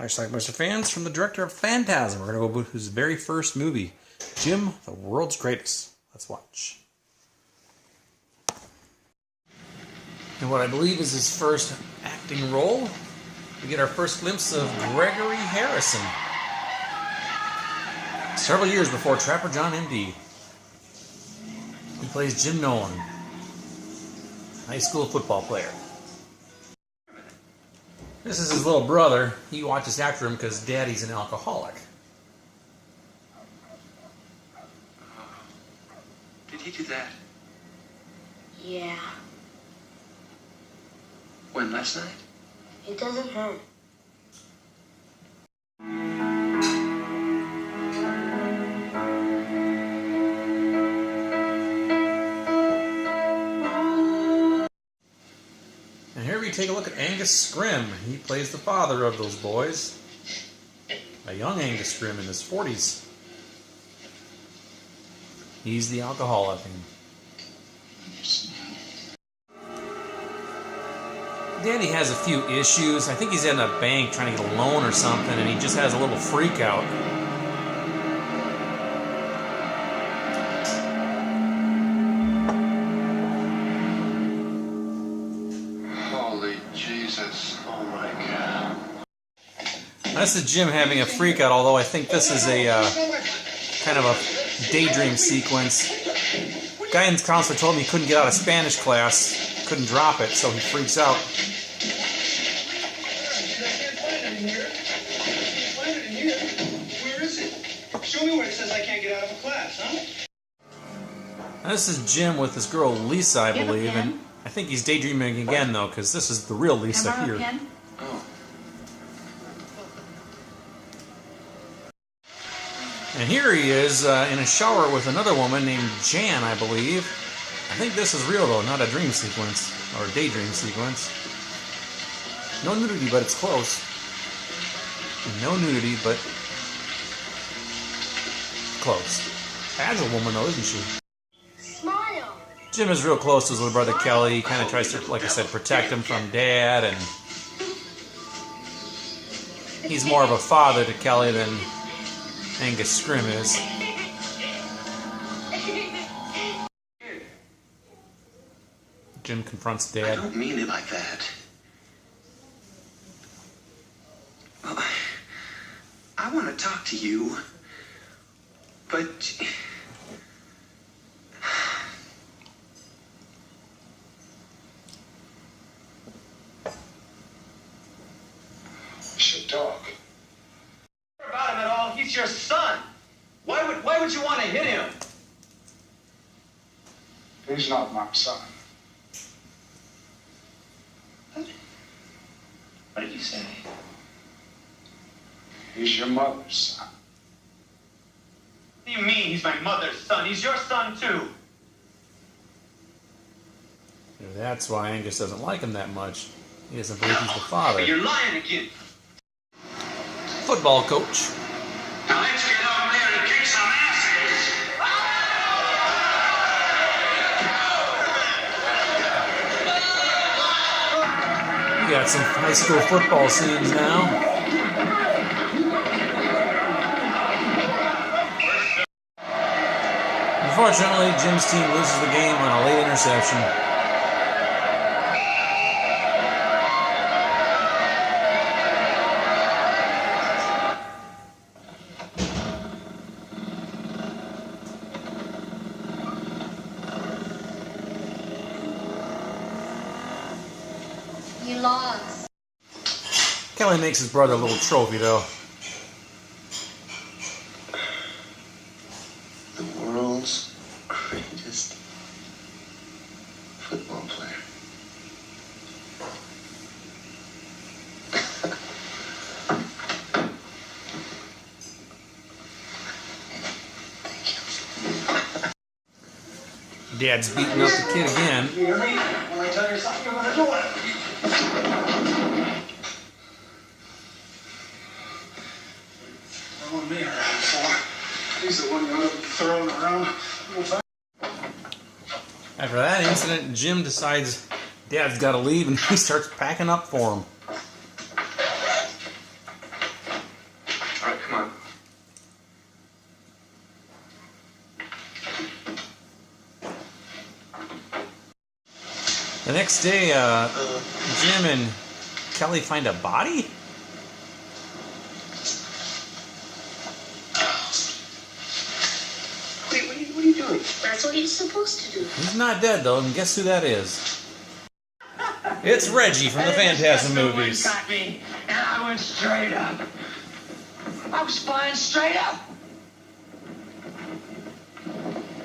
Hi, Schlockmeister fans, from the director of Phantasm. We're going to go with his very first movie, Jim, the World's Greatest. Let's watch. And what I believe is his first acting role, we get our first glimpse of Gregory Harrison. Several years before Trapper John M.D. He plays Jim Nolan, high school football player. This is his little brother. He watches after him because Daddy's an alcoholic. Did he do that? Yeah. When, last night? It doesn't hurt. And here we take a look at Angus Scrimm. He plays the father of those boys. A young Angus Scrimm in his 40s. He's the alcoholic. Daddy has a few issues. I think he's in a bank trying to get a loan or something, and he just has a little freak out. Holy Jesus. Oh my God. This is Jim having a freak out, although I think this is a kind of a daydream sequence. Guidance counselor told me he couldn't get out of Spanish class, couldn't drop it, so he freaks out. Where is it? Show me where it says I can't get out of a class, huh? Now, this is Jim with his girl Lisa, I believe, and I think he's daydreaming again, though, because this is the real Lisa here. Oh. And here he is in a shower with another woman named Jan, I believe. I think this is real, though, not a dream sequence, or a daydream sequence. No nudity, but it's close. No nudity, but close. Agile woman, though, isn't she? Smile. Jim is real close to his little brother Kelly. He kind of tries to, like I said, protect him from Dad, and he's more of a father to Kelly than Angus Scrimm is. Jim confronts Dad. I don't mean it like that. Well, I want to talk to you, but We should talk. About him at all? He's your son. Why would you want to hit him? He's not my son. What did you say? He's your mother's son. What do you mean he's my mother's son? He's your son too. That's why Angus doesn't like him that much. He doesn't believe he's the father. But you're lying again. Football coach. now let's get out there and kick some asses. We got some high school football scenes now. Unfortunately, Jim's team loses the game on a late interception. You lost. Kelly makes his brother a little trophy, though. The world's greatest football player. Dad's beating up the kid again. You hear me? When I tell you something, you're gonna do it. Throwing me around for. He's the one you want to be thrown around. After that incident, Jim decides Dad's got to leave, and he starts packing up for him. The next day, Jim and Kelly find a body? Wait, what are you doing? That's what he's supposed to do. He's not dead, though, and guess who that is? It's Reggie from the Phantasm movies. Got me, and I went straight up. I was flying straight up.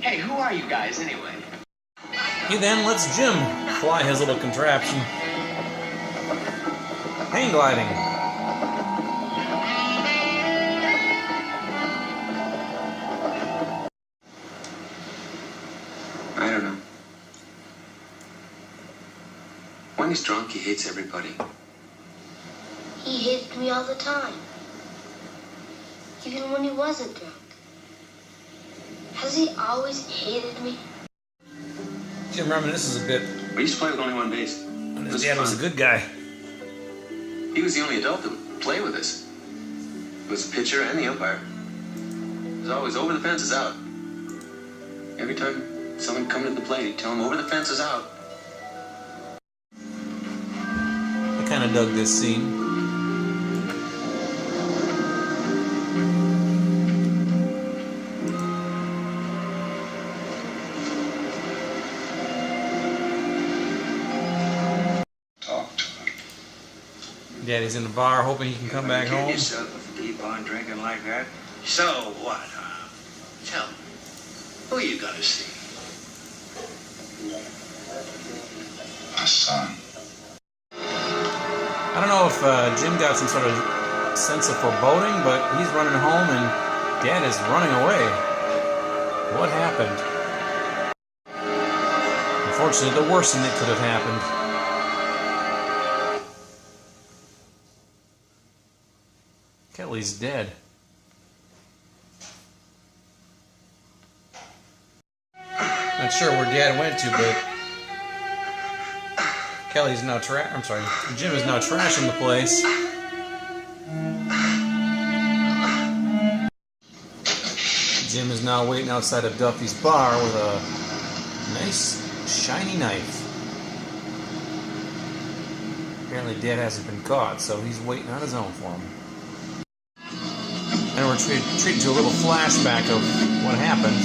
Hey, who are you guys anyway? He then lets Jim fly his little contraption. Hang gliding. I don't know. When he's drunk, he hates everybody. He hated me all the time. Even when he wasn't drunk. Has he always hated me? Jim reminisces a bit. We used to play with only one base. And It his dad was a good guy. He was the only adult that would play with us. He was the pitcher and the umpire. He was always over the fences out. Every time someone come to the plate, he'd tell him over the fences out. I kind of dug this scene. Talk to him. Daddy's in the bar hoping he can come back Kill home. yourself if you keep on drinking like that. So what? Tell me, who you gonna see? My son. I don't know if Jim got some sort of sense of foreboding, but he's running home and Dad is running away. What happened? Unfortunately, the worst thing that could have happened. Kelly's dead. Not sure where Dad went to, but Kelly's now Jim is now trashing the place. Jim is now waiting outside of Duffy's bar with a nice, shiny knife. Apparently Dad hasn't been caught, so he's waiting on his own for him. And we're treated to a little flashback of what happened.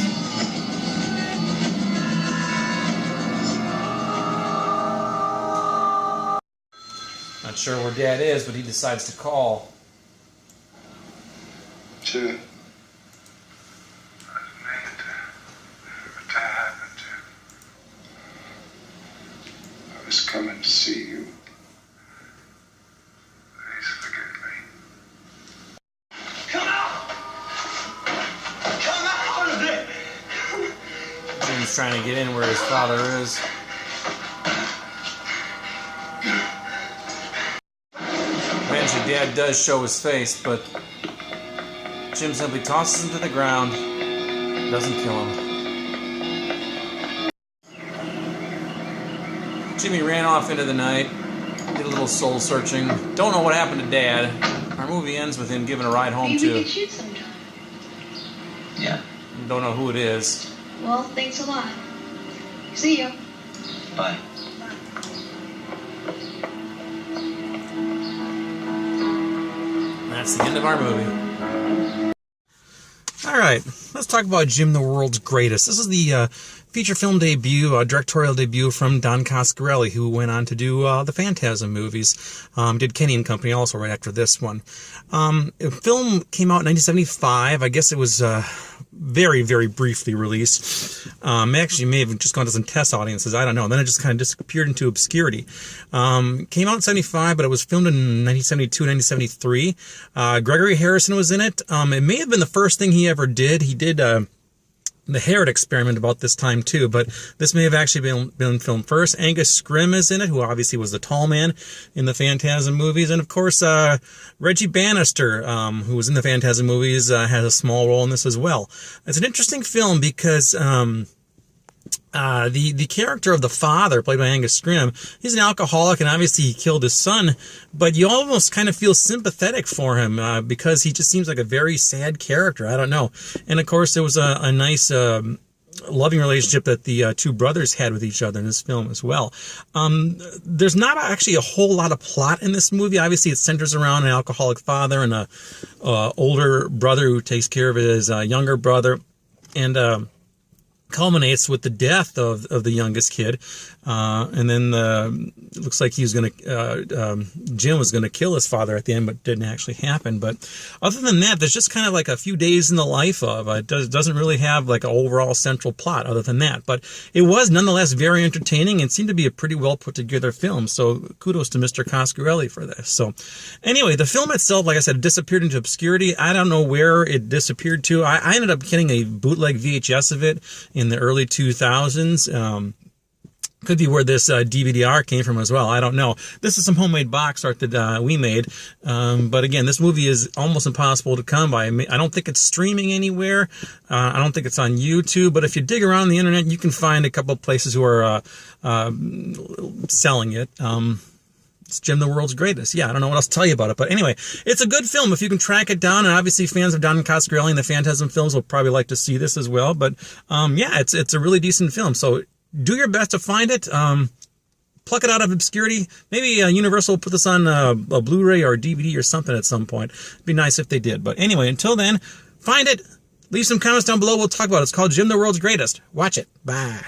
Not sure where Dad is, but he decides to call. Sure. What that happened to? I was coming to see you. Please forgive me. Come out! Come out of there! Jim's trying to get in where his father is. Eventually, Dad does show his face, but Jim simply tosses him to the ground, doesn't kill him. Jimmy ran off into the night, did a little soul searching. Don't know what happened to Dad. Our movie ends with him giving a ride home Maybe we to... could shoot sometime. Yeah. Don't know who it is. Well, thanks a lot. See ya. Bye. That's the end of our movie. Alright, let's talk about Jim the World's Greatest. This is the feature film debut, directorial debut from Don Coscarelli, who went on to do the Phantasm movies. Did Kenny and Company also right after this one. The film came out in 1975. I guess it was very, very briefly released. Actually, may have just gone to some test audiences. I don't know. Then it just kind of disappeared into obscurity. Came out in 75, but it was filmed in 1972, 1973. Gregory Harrison was in it. It may have been the first thing he ever did. He did the Herod Experiment about this time too, but this may have actually been filmed first. Angus Scrimm is in it, who obviously was the tall man in the Phantasm movies, and of course Reggie Bannister, who was in the Phantasm movies, has a small role in this as well. It's an interesting film because the character of the father, played by Angus Scrimm, he's an alcoholic, and obviously he killed his son, but you almost kind of feel sympathetic for him because he just seems like a very sad character. I don't know. And of course, there was a nice loving relationship that the two brothers had with each other in this film as well. There's not actually a whole lot of plot in this movie. Obviously, it centers around an alcoholic father and a older brother who takes care of his younger brother, and culminates with the death of the youngest kid, and then it looks like Jim was gonna kill his father at the end, but didn't actually happen. But other than that, there's just kind of like a few days in the life of it. Doesn't really have like an overall central plot other than that, but it was nonetheless very entertaining and seemed to be a pretty well put together film. So kudos to Mr. Coscarelli for this. So anyway, the film itself, like I said, disappeared into obscurity. I don't know where it disappeared to. I ended up getting a bootleg VHS of it in the early 2000s. Could be where this DVD-R came from as well. I don't know. This is some homemade box art that we made. But again, this movie is almost impossible to come by. I don't think it's streaming anywhere. I don't think it's on YouTube. But if you dig around the internet, you can find a couple of places who are selling it. It's Jim the World's Greatest. Yeah, I don't know what else to tell you about it. But anyway, it's a good film if you can track it down. And obviously fans of Don Coscarelli and the Phantasm films will probably like to see this as well. But yeah, it's a really decent film. So do your best to find it. Pluck it out of obscurity. Maybe Universal will put this on a Blu-ray or a DVD or something at some point. It'd be nice if they did. But anyway, until then, find it. Leave some comments down below. We'll talk about it. It's called Jim the World's Greatest. Watch it. Bye.